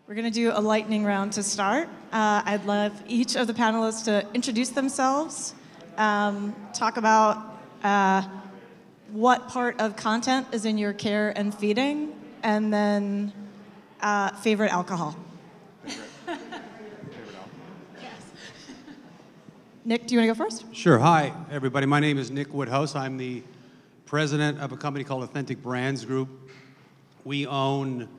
We're going to do a lightning round to start. I'd love each of the panelists to introduce themselves, talk about what part of content is in your care and feeding, and then favorite alcohol. Nick, do you want to go first? Sure. Hi, everybody. My name is Nick Woodhouse. I'm the president of a company called Authentic Brands Group. We own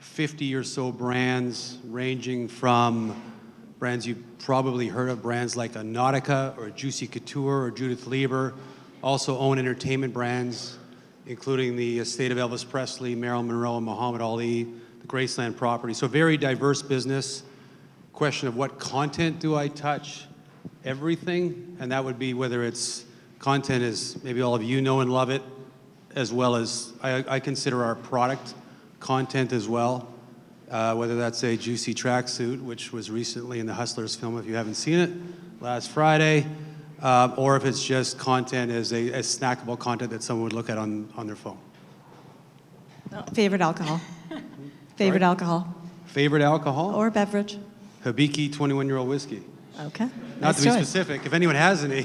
50 or so brands, ranging from brands you've probably heard of, brands like a Nautica or Juicy Couture or Judith Lieber. Also own entertainment brands, including the estate of Elvis Presley, Marilyn Monroe, and Muhammad Ali, the Graceland property. So very diverse business. Question of what content do I touch? Everything, and that would be whether it's content as maybe all of you know and love it, as well as I consider our product content as well, whether that's a Juicy tracksuit, which was recently in the Hustlers film, if you haven't seen it, last Friday, or if it's just content as snackable content that someone would look at on their phone. Favorite alcohol. Favorite alcohol. Favorite alcohol? Or beverage. Hibiki 21-year-old whiskey. Okay. Not to be specific, if anyone has any.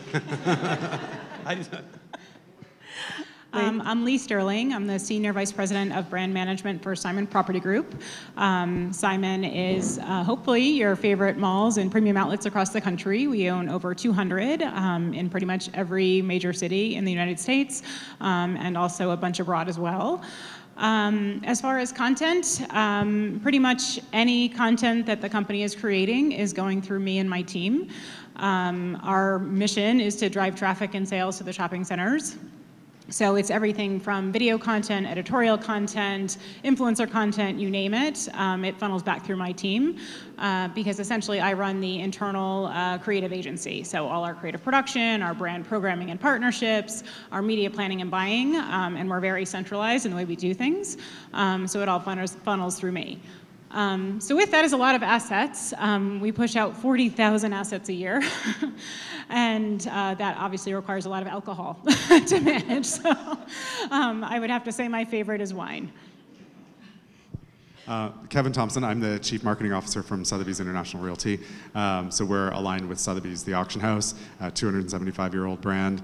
I'm Lea Sterling. I'm the Senior Vice President of Brand Management for Simon Property Group. Simon is hopefully your favorite malls and premium outlets across the country. We own over 200 in pretty much every major city in the United States, and also a bunch abroad as well. As far as content, pretty much any content that the company is creating is going through me and my team. Our mission is to drive traffic and sales to the shopping centers. So it's everything from video content, editorial content, influencer content, you name it. It funnels back through my team because essentially I run the internal creative agency. So all our creative production, our brand programming and partnerships, our media planning and buying, and we're very centralized in the way we do things. So it all funnels through me. So with that is a lot of assets. We push out 40,000 assets a year. And that obviously requires a lot of alcohol to manage. So I would have to say my favorite is wine. Kevin Thompson, I'm the Chief Marketing Officer from Sotheby's International Realty. So we're aligned with Sotheby's, the auction house, a 275-year-old brand.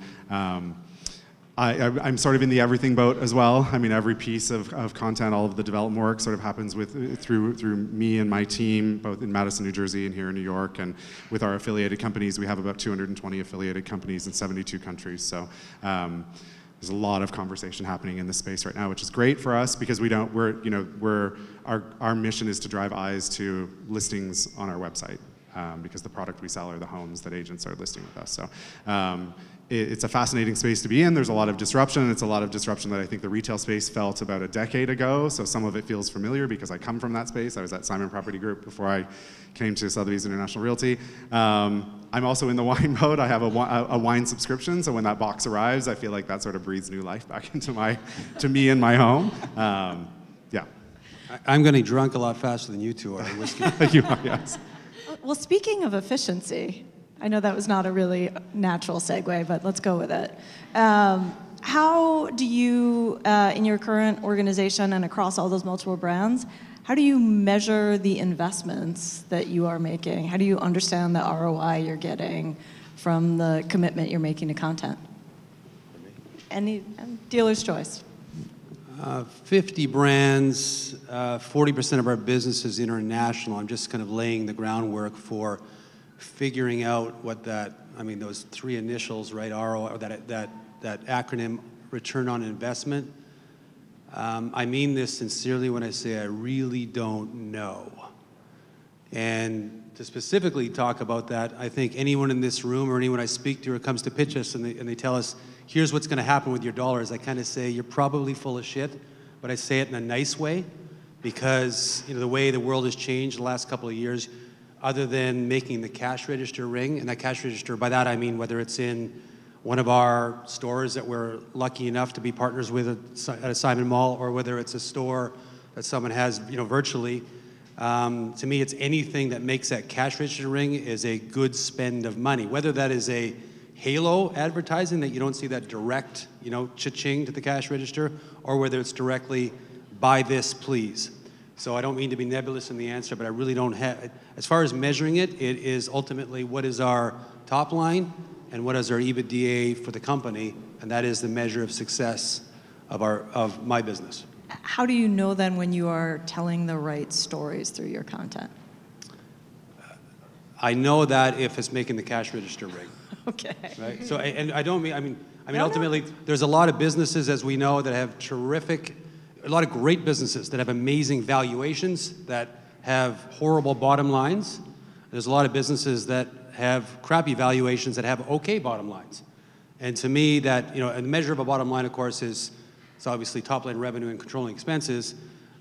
I'm sort of in the everything boat as well. I mean, every piece of content, all of the development work sort of happens through me and my team, both in Madison, New Jersey and here in New York. And with our affiliated companies, we have about 220 affiliated companies in 72 countries. So there's a lot of conversation happening in this space right now, which is great for us because our mission is to drive eyes to listings on our website because the product we sell are the homes that agents are listing with us. So. It's a fascinating space to be in. There's a lot of disruption. It's a lot of disruption that I think the retail space felt about a decade ago. So some of it feels familiar because I come from that space. I was at Simon Property Group before I came to Sotheby's International Realty. I'm also in the wine mode. I have a wine subscription. So when that box arrives, I feel like that sort of breathes new life back into me and my home. Yeah. I'm getting drunk a lot faster than you two are in whiskey. You are, yes. Well, speaking of efficiency, I know that was not a really natural segue, but let's go with it. How do you, in your current organization and across all those multiple brands, how do you measure the investments that you are making? How do you understand the ROI you're getting from the commitment you're making to content? Any dealer's choice. 50 brands, 40% of our business is international. I'm just kind of laying the groundwork for figuring out what those three initials, right, ROI, that acronym, return on investment. I mean this sincerely when I say I really don't know. And to specifically talk about that, I think anyone in this room or anyone I speak to or comes to pitch us and they tell us, here's what's gonna happen with your dollars, I kind of say, you're probably full of shit, but I say it in a nice way because the way the world has changed the last couple of years, other than making the cash register ring, and that cash register, by that I mean whether it's in one of our stores that we're lucky enough to be partners with at a Simon Mall, or whether it's a store that someone has virtually. To me, it's anything that makes that cash register ring is a good spend of money, whether that is a halo advertising that you don't see that direct, cha-ching to the cash register, or whether it's directly, buy this, please. So I don't mean to be nebulous in the answer, but I really don't have, as far as measuring it, it is ultimately what is our top line and what is our EBITDA for the company, and that is the measure of success of my business. How do you know then when you are telling the right stories through your content? I know that if it's making the cash register ring. Okay. Right? So, and I don't mean, I mean, No, ultimately, there's a lot of businesses, as we know, that have terrific, a lot of great businesses that have amazing valuations, that have horrible bottom lines. There's a lot of businesses that have crappy valuations that have okay bottom lines. And to me, that, you know, a measure of a bottom line, of course, is it's obviously top line revenue and controlling expenses.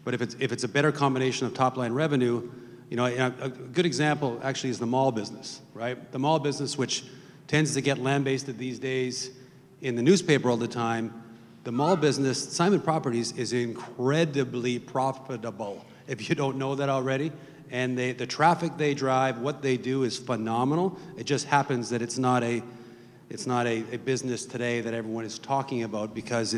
But if it's a better combination of top line revenue, you know, a good example actually is the mall business, right? The mall business, which tends to get lambasted these days in the newspaper all the time. The mall business, Simon Properties, is incredibly profitable, if you don't know that already. And the traffic they drive, what they do is phenomenal. It just happens that it's not a business today that everyone is talking about because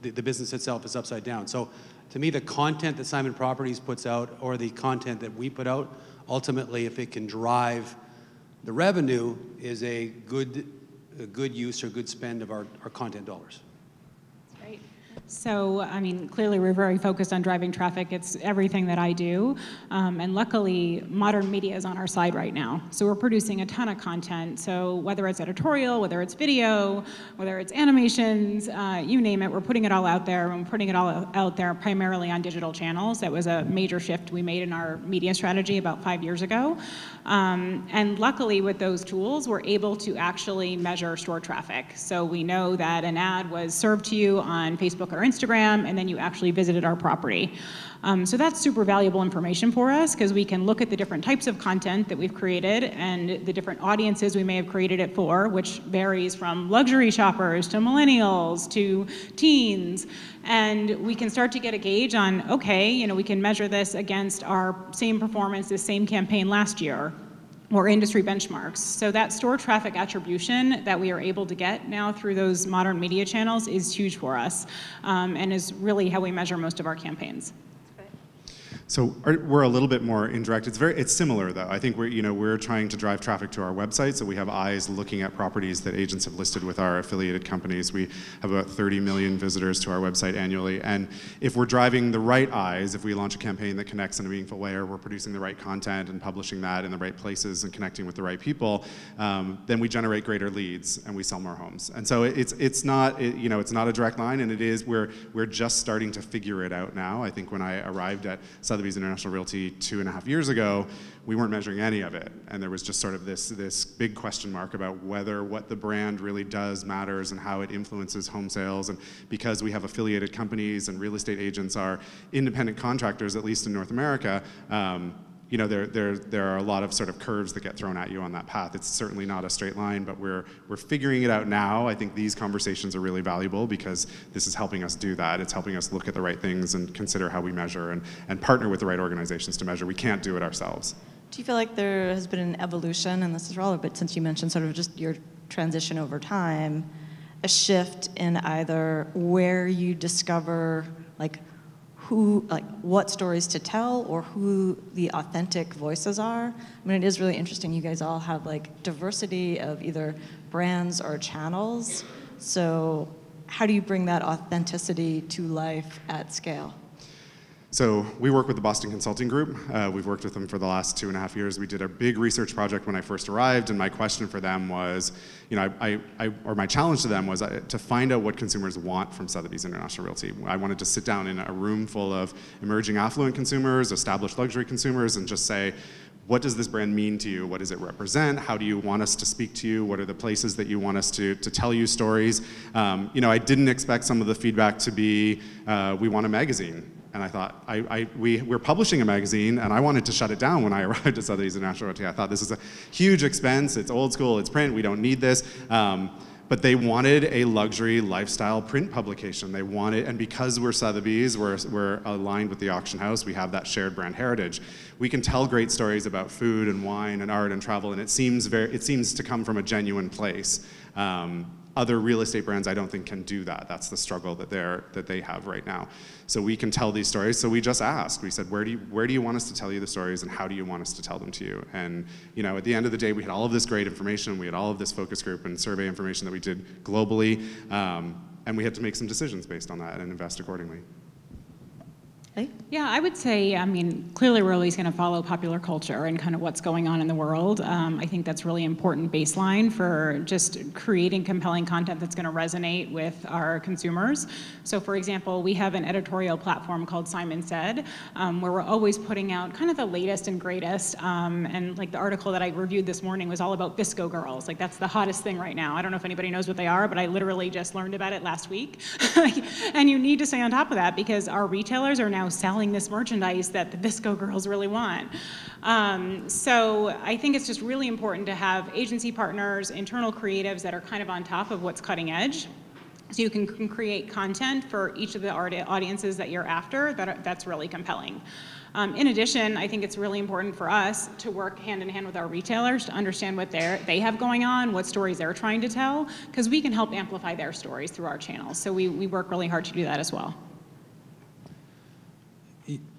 the business itself is upside down. So to me, the content that Simon Properties puts out or the content that we put out, ultimately, if it can drive the revenue, is a good use or good spend of our content dollars. Right. So, I mean, clearly we're very focused on driving traffic. It's everything that I do. And luckily, modern media is on our side right now. So we're producing a ton of content. So whether it's editorial, whether it's video, whether it's animations, you name it, we're putting it all out there. And we're putting it all out there primarily on digital channels. That was a major shift we made in our media strategy about 5 years ago. And luckily with those tools, we're able to actually measure store traffic. So we know that an ad was served to you on Facebook or Instagram, and then you actually visited our property. So that's super valuable information for us because we can look at the different types of content that we've created and the different audiences we may have created it for, which varies from luxury shoppers to millennials to teens. And we can start to get a gauge on, okay, you know, we can measure this against our same performance, the same campaign last year, or industry benchmarks. So that store traffic attribution that we are able to get now through those modern media channels is huge for us, and is really how we measure most of our campaigns. So we're a little bit more indirect. It's similar though. I think we're trying to drive traffic to our website, so we have eyes looking at properties that agents have listed with our affiliated companies. We have about 30 million visitors to our website annually, and if we're driving the right eyes, if we launch a campaign that connects in a meaningful way, or we're producing the right content and publishing that in the right places and connecting with the right people, then we generate greater leads and we sell more homes. And so it's not a direct line, and we're just starting to figure it out now. I think when I arrived at Sotheby's International Realty 2.5 years ago, we weren't measuring any of it, and there was just sort of this big question mark about whether what the brand really does matters and how it influences home sales. And because we have affiliated companies and real estate agents are independent contractors, at least in North America, there are a lot of sort of curves that get thrown at you on that path. It's certainly not a straight line, but we're figuring it out now. I think these conversations are really valuable because this is helping us do that. It's helping us look at the right things and consider how we measure and partner with the right organizations to measure. We can't do it ourselves. Do you feel like there has been an evolution, and this is relevant, but since you mentioned sort of just your transition over time, a shift in either where you discover what stories to tell or who the authentic voices are? I mean, it is really interesting. You guys all have diversity of either brands or channels. So how do you bring that authenticity to life at scale? So we work with the Boston Consulting Group. We've worked with them for the last 2.5 years. We did a big research project when I first arrived, and my question for them was, my challenge to them was to find out what consumers want from Sotheby's International Realty. I wanted to sit down in a room full of emerging affluent consumers, established luxury consumers, and just say, what does this brand mean to you? What does it represent? How do you want us to speak to you? What are the places that you want us to tell you stories? I didn't expect some of the feedback to be, we want a magazine. And I thought, we're publishing a magazine, and I wanted to shut it down when I arrived at Sotheby's International Realty. I thought, this is a huge expense, it's old school, it's print, we don't need this. But they wanted a luxury lifestyle print publication. They wanted, and because we're Sotheby's, we're aligned with the auction house, we have that shared brand heritage. We can tell great stories about food and wine and art and travel, and it seems to come from a genuine place. Other real estate brands, I don't think, can do that. That's the struggle that they have right now. So we can tell these stories. So we just asked. We said, where do you want us to tell you the stories, and how do you want us to tell them to you? And at the end of the day, we had all of this great information. We had all of this focus group and survey information that we did globally, and we had to make some decisions based on that and invest accordingly. Yeah, I would say, clearly we're always going to follow popular culture and kind of what's going on in the world. I think that's really important baseline for just creating compelling content that's going to resonate with our consumers. So for example, we have an editorial platform called Simon Said, where we're always putting out kind of the latest and greatest. And like the article that I reviewed this morning was all about Visco girls. Like that's the hottest thing right now. I don't know if anybody knows what they are, but I literally just learned about it last week. And you need to stay on top of that because our retailers are now selling this merchandise that the Visco girls really want. So I think it's just really important to have agency partners, internal creatives that are kind of on top of what's cutting edge. So you can create content for each of the audiences that you're after that's really compelling. In addition, I think it's really important for us to work hand in hand with our retailers to understand what they have going on, what stories they're trying to tell, because we can help amplify their stories through our channels. So we work really hard to do that as well.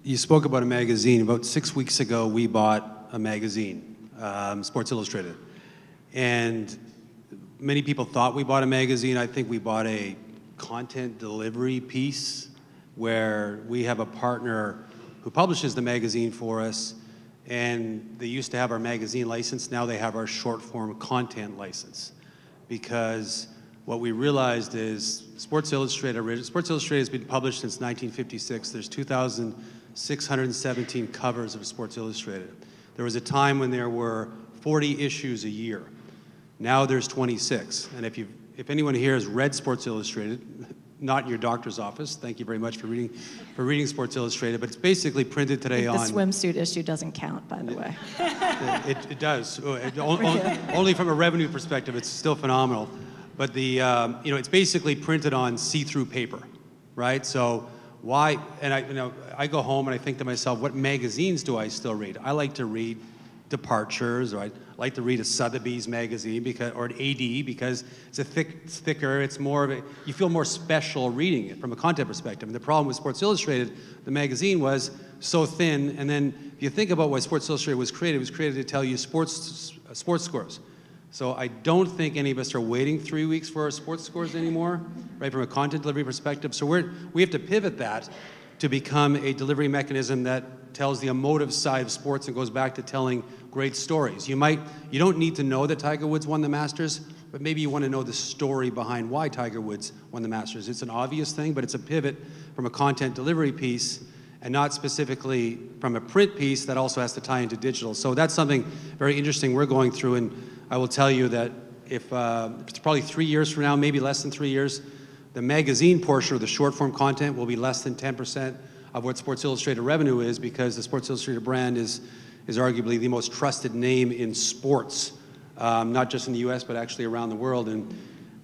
You spoke about a magazine. About 6 weeks ago, we bought a magazine, Sports Illustrated. And many people thought we bought a magazine. I think we bought a content delivery piece where we have a partner who publishes the magazine for us, and they used to have our magazine license. Now they have our short form content license, because what we realized is Sports Illustrated has been published since 1956. There's 2,617 covers of Sports Illustrated. There was a time when there were 40 issues a year. Now there's 26. And if anyone here has read Sports Illustrated, not in your doctor's office, thank you very much for reading Sports Illustrated, but it's basically printed today on... The swimsuit issue doesn't count, by the way. It does. Only from a revenue perspective, it's still phenomenal. But it's basically printed on see-through paper, right? So why? And I go home and I think to myself, what magazines do I still read? I like to read Departures, or I like to read a Sotheby's magazine or an AD because it's thicker. It's more of you feel more special reading it from a content perspective. And the problem with Sports Illustrated, the magazine was so thin. And then if you think about why Sports Illustrated was created, it was created to tell you sports scores. So I don't think any of us are waiting 3 weeks for our sports scores anymore, right, from a content delivery perspective. So we have to pivot that to become a delivery mechanism that tells the emotive side of sports and goes back to telling great stories. You don't need to know that Tiger Woods won the Masters, but maybe you want to know the story behind why Tiger Woods won the Masters. It's an obvious thing, but it's a pivot from a content delivery piece and not specifically from a print piece that also has to tie into digital. So that's something very interesting we're going through, and I will tell you that if it's probably 3 years from now, maybe less than 3 years, the magazine portion of the short form content will be less than 10% of what Sports Illustrated revenue is, because the Sports Illustrated brand is arguably the most trusted name in sports, not just in the US, but actually around the world. And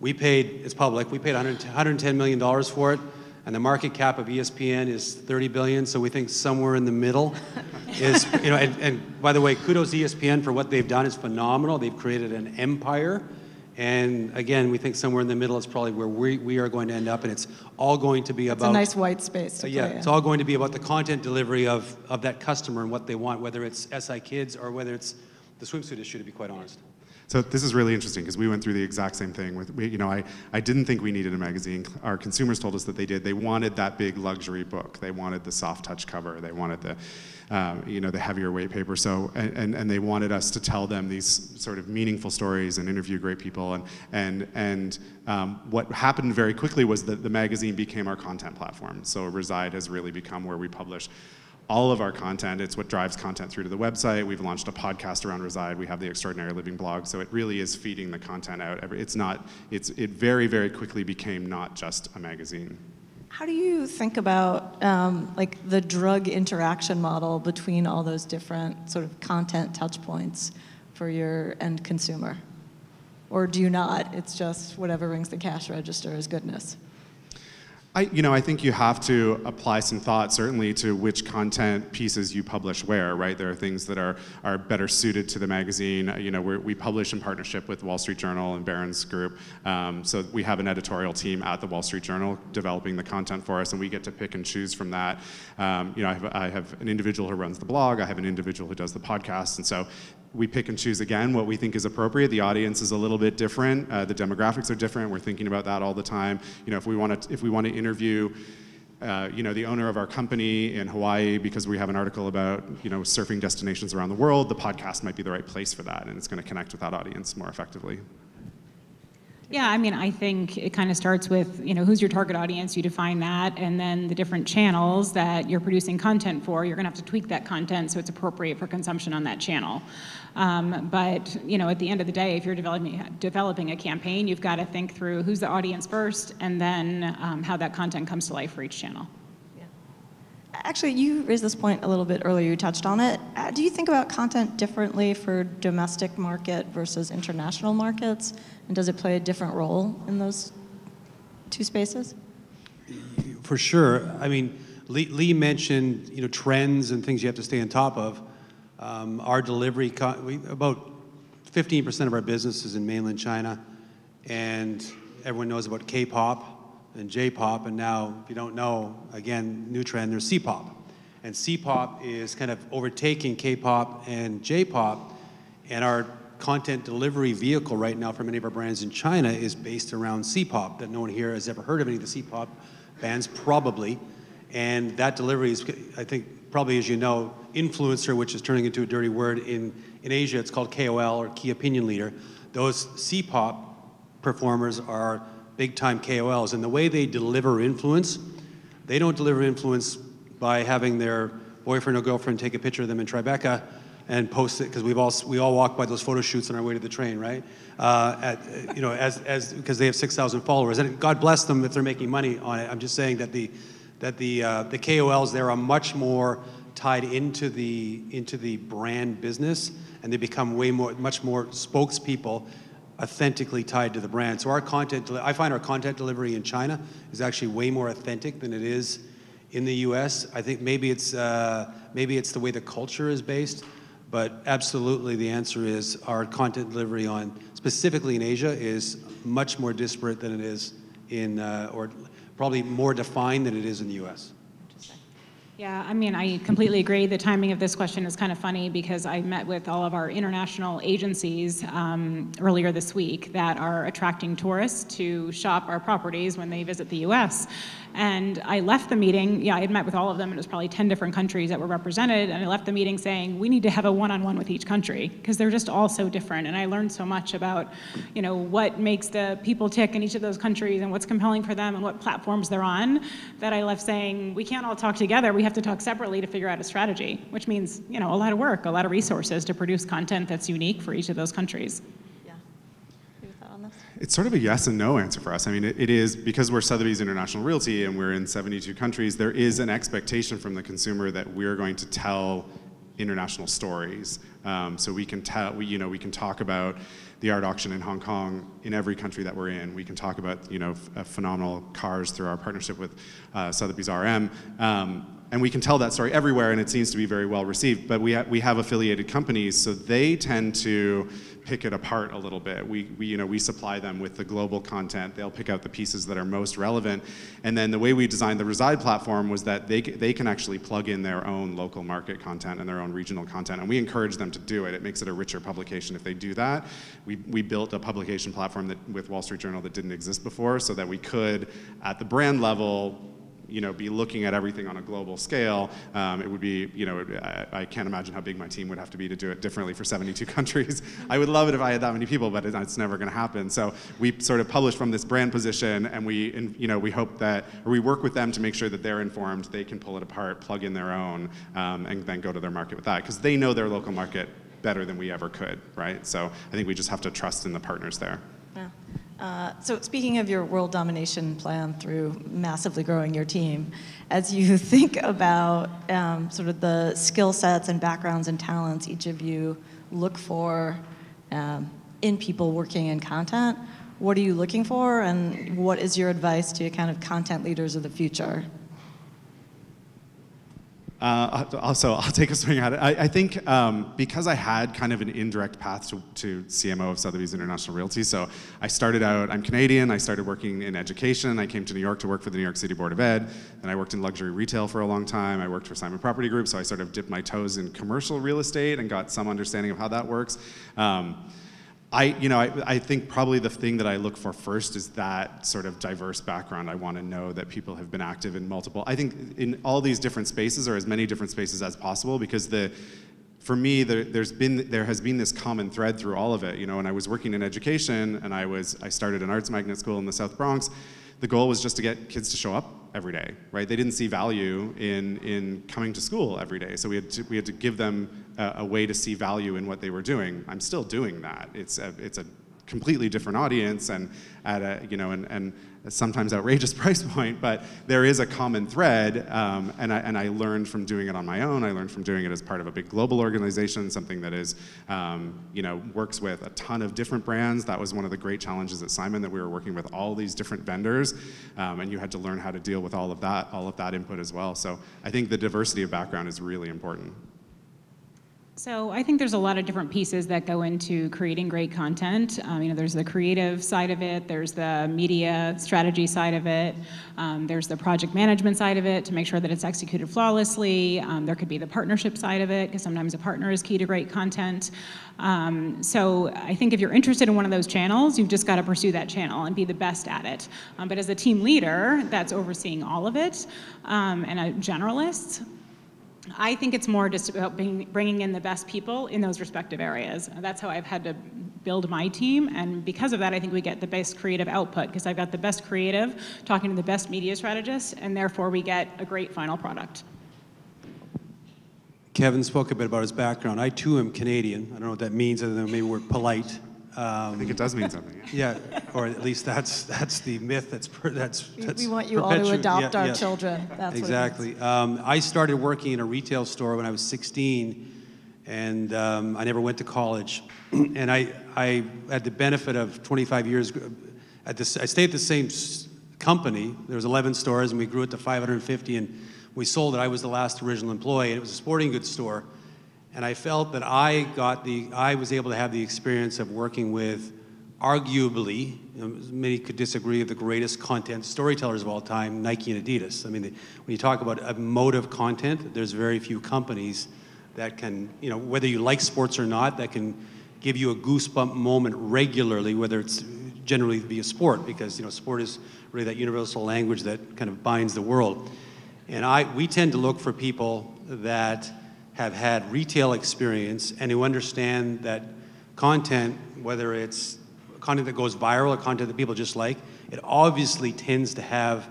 it's public, we paid $110 million for it, and the market cap of ESPN is $30 billion, so we think somewhere in the middle is, and by the way, kudos to ESPN for what they've done. It's phenomenal. They've created an empire. And again, we think somewhere in the middle is probably where we are going to end up, and it's all going to be about... It's a nice white space to play in. It's all going to be about the content delivery of that customer and what they want, whether it's SI Kids or whether it's the swimsuit issue, to be quite honest. So this is really interesting because we went through the exact same thing. I didn't think we needed a magazine. Our consumers told us that they did. They wanted that big luxury book. They wanted the soft touch cover. They wanted the heavier weight paper. So and they wanted us to tell them these sort of meaningful stories and interview great people. And what happened very quickly was that the magazine became our content platform. So Reside has really become where we publish all of our content. It's what drives content through to the website. We've launched a podcast around Reside. We have the Extraordinary Living blog. So it really is feeding the content out. It very, very quickly became not just a magazine. How do you think about the drug interaction model between all those different sort of content touch points for your end consumer? Or do you not? It's just whatever rings the cash register is goodness. I think you have to apply some thought, certainly, to which content pieces you publish where, right? There are things that are better suited to the magazine. We publish in partnership with Wall Street Journal and Barron's Group. So we have an editorial team at the Wall Street Journal developing the content for us, and we get to pick and choose from that. I have an individual who runs the blog. I have an individual who does the podcast, and so we pick and choose, again, what we think is appropriate. The audience is a little bit different. The demographics are different. We're thinking about that all the time. If we want to interview the owner of our company in Hawaii because we have an article about surfing destinations around the world, the podcast might be the right place for that, and it's going to connect with that audience more effectively. Yeah, I think it kind of starts with, who's your target audience, you define that, and then the different channels that you're producing content for, you're gonna have to tweak that content so it's appropriate for consumption on that channel. But at the end of the day, if you're developing a campaign, you've got to think through who's the audience first, and then how that content comes to life for each channel. Actually, you raised this point a little bit earlier, you touched on it. Do you think about content differently for domestic market versus international markets? And does it play a different role in those two spaces? For sure. Lee mentioned trends and things you have to stay on top of. Our delivery, about 15% of our business is in mainland China, and everyone knows about K-pop and J-pop, and now, if you don't know, again, new trend, there's C-pop. And C-pop is kind of overtaking K-pop and J-pop, and our content delivery vehicle right now for many of our brands in China is based around C-pop, that no one here has ever heard of any of the C-pop bands, probably. And that delivery is, I think, probably, as you know, influencer, which is turning into a dirty word. In Asia, it's called KOL, or key opinion leader. Those C-pop performers are big-time KOLs, and the way they deliver influence, they don't deliver influence by having their boyfriend or girlfriend take a picture of them in Tribeca and post it, because we all walk by those photo shoots on our way to the train, right? Because they have 6,000 followers, and God bless them if they're making money on it. I'm just saying that the KOLs there are much more tied into the brand business, and they become much more spokespeople, authentically tied to the brand. So I find our content delivery in China is actually way more authentic than it is in the US. I think maybe it's the way the culture is based, but absolutely the answer is our content delivery specifically in Asia is much more disparate than it is or probably more defined than it is in the US. Yeah, I completely agree. The timing of this question is kind of funny because I met with all of our international agencies earlier this week that are attracting tourists to shop our properties when they visit the US. And I left the meeting, I had met with all of them, and it was probably 10 different countries that were represented, and I left the meeting saying, we need to have a one-on-one with each country, because they're just all so different, and I learned so much about, what makes the people tick in each of those countries, and what's compelling for them, and what platforms they're on, that I left saying, we can't all talk together, we have to talk separately to figure out a strategy, which means, a lot of work, a lot of resources to produce content that's unique for each of those countries. It's sort of a yes and no answer for us. It is, because we're Sotheby's International Realty and we're in 72 countries, there is an expectation from the consumer that we're going to tell international stories. So we can talk about the art auction in Hong Kong in every country that we're in. We can talk about, phenomenal cars through our partnership with Sotheby's RM. And we can tell that story everywhere, and it seems to be very well received. But we have affiliated companies, so they tend to pick it apart a little bit. We supply them with the global content. They'll pick out the pieces that are most relevant. And then the way we designed the Reside platform was that they can actually plug in their own local market content and their own regional content. And we encourage them to do it. It makes it a richer publication if they do that. We built a publication platform with Wall Street Journal that didn't exist before, so that we could, at the brand level, be looking at everything on a global scale. It would be, I can't imagine how big my team would have to be to do it differently for 72 countries. I would love it if I had that many people, but it's never going to happen. So we sort of publish from this brand position, and we hope that, or we work with them to make sure that they're informed, they can pull it apart, plug in their own, and then go to their market with that, because they know their local market better than we ever could, right? So I think we just have to trust in the partners there. Yeah. So speaking of your world domination plan through massively growing your team, as you think about sort of the skill sets and backgrounds and talents each of you look for in people working in content, what are you looking for, and what is your advice to kind of content leaders of the future? Also, I'll take a swing at it. I think because I had kind of an indirect path to CMO of Sotheby's International Realty, so I started out, I'm Canadian, I started working in education, I came to New York to work for the New York City Board of Ed, then I worked in luxury retail for a long time, I worked for Simon Property Group, so I sort of dipped my toes in commercial real estate and got some understanding of how that works. I think probably the thing that I look for first is that sort of diverse background. I want to know that people have been active in multiple, I think in all these different spaces, or as many different spaces as possible, because for me, there has been this common thread through all of it. You know, when I was working in education and I started an arts magnet school in the South Bronx, the goal was just to get kids to show up every day, right? They didn't see value in coming to school every day, so we had to give them a way to see value in what they were doing. I'm still doing that. It's a completely different audience and at a and sometimes outrageous price point, but there is a common thread, and I learned from doing it on my own. I learned from doing it as part of a big global organization, something that is works with a ton of different brands. That was one of the great challenges at Simon, that we were working with all these different vendors, and you had to learn how to deal with all of that input as well. So I think the diversity of background is really important. So I think there's a lot of different pieces that go into creating great content. There's the creative side of it, there's the media strategy side of it, there's the project management side of it to make sure that it's executed flawlessly. There could be the partnership side of it, because sometimes a partner is key to great content. So I think if you're interested in one of those channels, you've just got to pursue that channel and be the best at it. But as a team leader that's overseeing all of it, and a generalist, I think it's more just about bringing in the best people in those respective areas. That's how I've had to build my team, and because of that, I think we get the best creative output, because I've got the best creative talking to the best media strategists, and therefore we get a great final product. Kevin spoke a bit about his background. I too am Canadian. I don't know what that means, other than maybe we're polite. I think it does mean something. Yeah, or at least that's the myth that's we want you all to adopt our children. That's exactly. I started working in a retail store when I was 16, and I never went to college. And I had the benefit of 25 years. I stayed at the same company. There was 11 stores, and we grew it to 550, and we sold it. I was the last original employee, and it was a sporting goods store. And I felt that I was able to have the experience of working with arguably, many could disagree, of the greatest content storytellers of all time, Nike and Adidas. I mean, when you talk about emotive content, there's very few companies that can, whether you like sports or not, that can give you a goosebump moment regularly, whether it's generally via sport, because sport is really that universal language that kind of binds the world. And we tend to look for people that have had retail experience and who understand that content, whether it's content that goes viral or content that people just like, it obviously tends to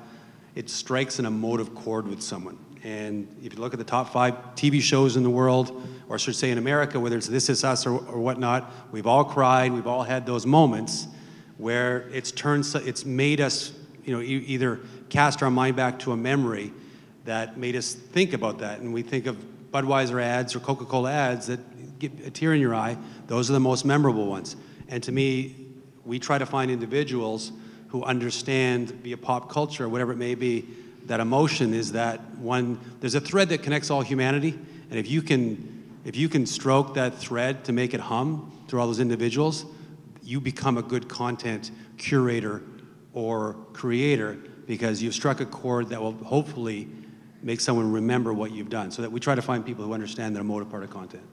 it strikes an emotive chord with someone. And if you look at the top 5 TV shows in the world, or I should say in America, whether it's This Is Us or whatnot, we've all cried, we've all had those moments where it's made us, either cast our mind back to a memory that made us think about that. And we think of Budweiser ads or Coca-Cola ads that get a tear in your eye. Those are the most memorable ones. And to me, we try to find individuals who understand via pop culture, whatever it may be, that emotion is that one, there's a thread that connects all humanity. And if you can stroke that thread to make it hum through all those individuals, you become a good content curator or creator, because you've struck a chord that will hopefully make someone remember what you've done. So that we try to find people who understand the emotive part of content.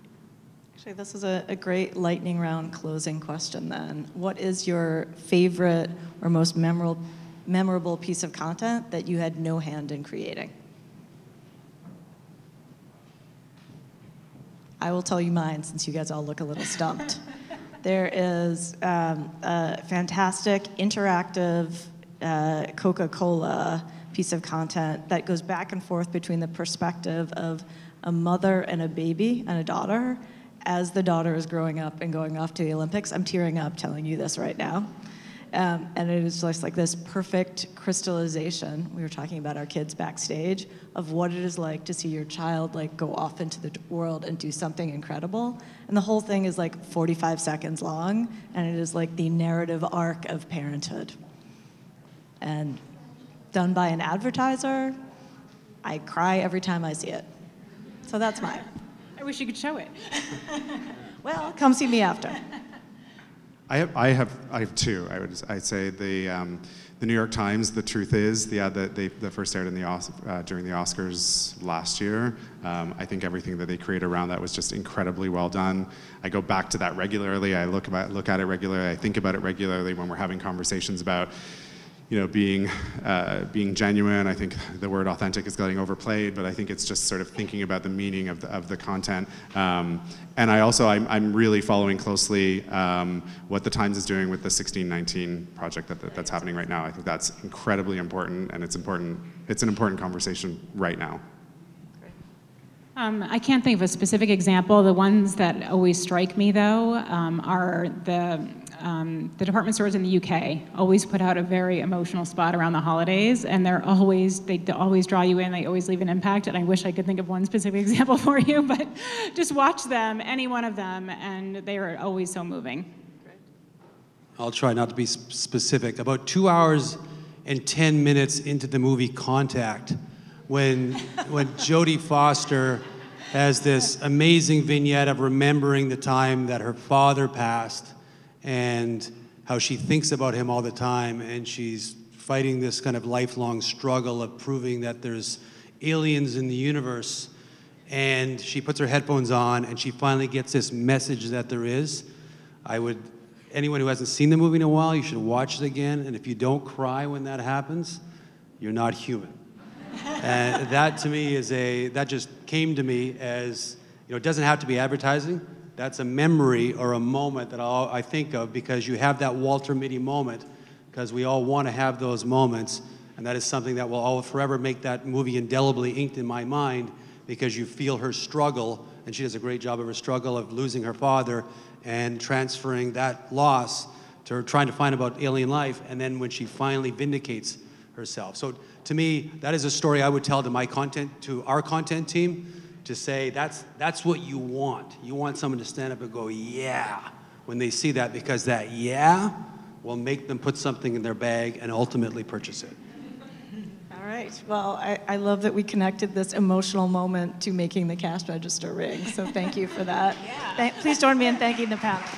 Actually, this is a great lightning round closing question then. What is your favorite or most memorable piece of content that you had no hand in creating? I will tell you mine, since you guys all look a little stumped. There is a fantastic interactive Coca-Cola piece of content that goes back and forth between the perspective of a mother and a baby and a daughter as the daughter is growing up and going off to the Olympics. I'm tearing up telling you this right now. And it is just like this perfect crystallization. We were talking about our kids backstage of what it is like to see your child like go off into the world and do something incredible. And the whole thing is like 45 seconds long, and it is like the narrative arc of parenthood. And done by an advertiser, I cry every time I see it. So that's mine. I wish you could show it. Well, come see me after. I have two. I'd say the New York Times. The truth is the ad that they first aired in during the Oscars last year. I think everything that they create around that was just incredibly well done. I go back to that regularly. I look at it regularly. I think about it regularly when we're having conversations about, being genuine. I think the word authentic is getting overplayed, but I think it's just sort of thinking about the meaning of the content. And I'm really following closely what the Times is doing with the 1619 project that's happening right now. I think that's incredibly important, and it's an important conversation right now. I can't think of a specific example. The ones that always strike me, though, are the department stores in the UK always put out a very emotional spot around the holidays, and they always draw you in, they always leave an impact, and I wish I could think of one specific example for you, but just watch them, any one of them, and they are always so moving. I'll try not to be specific. About 2 hours and 10 minutes into the movie Contact, when Jodie Foster has this amazing vignette of remembering the time that her father passed, and how she thinks about him all the time, and she's fighting this kind of lifelong struggle of proving that there's aliens in the universe, and she puts her headphones on and she finally gets this message that there is. Anyone who hasn't seen the movie in a while, you should watch it again, and if you don't cry when that happens, you're not human. And that to me that just came to me as, it doesn't have to be advertising. That's a memory or a moment that I think of, because you have that Walter Mitty moment, because we all want to have those moments, and that is something that will all forever make that movie indelibly inked in my mind, because you feel her struggle, and she does a great job of her struggle of losing her father and transferring that loss to her trying to find about alien life, and then when she finally vindicates herself. So to me, that is a story I would tell to our content team, to say that's what you want. You want someone to stand up and go, yeah, when they see that, because that yeah will make them put something in their bag and ultimately purchase it. All right. Well, I love that we connected this emotional moment to making the cash register ring. So thank you for that. Yeah. Please join me in thanking the panel.